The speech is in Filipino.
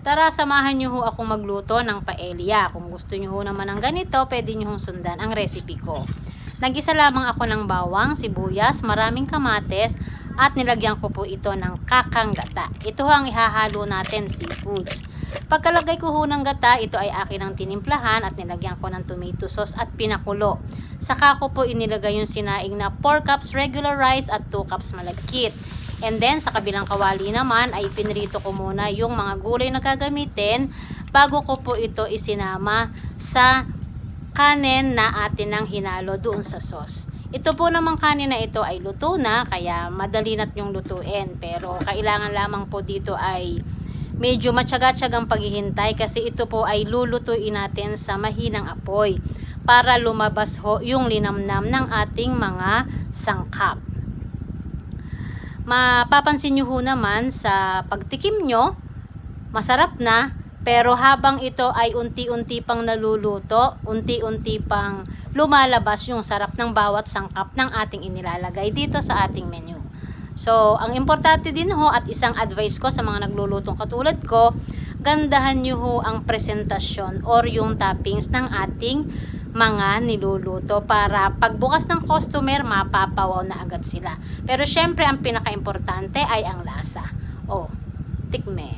Tara, samahan nyo ho akong magluto ng paella. Kung gusto nyo ho naman ng ganito, pwede nyo hong sundan ang recipe ko. Nagisa lamang ako ng bawang, sibuyas, maraming kamates, at nilagyan ko po ito ng kakang gata. Ito ang ihahalo natin, seafoods. Pagkalagay ko ho ng gata, ito ay akin ang tinimplahan at nilagyan ko ng tomato sauce at pinakulo. Saka ko po inilagay yung sinaing na 4 cups regular rice at 2 cups malagkit. And then, sa kabilang kawali naman ay pinrito ko muna yung mga gulay na gagamitin bago ko po ito isinama sa kanin na atin nang hinalo doon sa sauce. Ito po namang kanin na ito ay luto na, kaya madali na't yung lutuin. Pero kailangan lamang po dito ay medyo matyaga-tyagang paghihintay kasi ito po ay lulutuin natin sa mahinang apoy para lumabas ho yung linamnam ng ating mga sangkap. Mapapansin nyo ho naman sa pagtikim nyo, masarap na, pero habang ito ay unti-unti pang naluluto, unti-unti pang lumalabas yung sarap ng bawat sangkap ng ating inilalagay dito sa ating menu. So, ang importante din ho at isang advice ko sa mga naglulutong katulad ko, gandahan nyo ho ang presentasyon or yung toppings ng ating mga niluluto para pagbukas ng customer, mapapawaw na agad sila. Pero syempre, ang pinaka-importante ay ang lasa. Oh, tikme.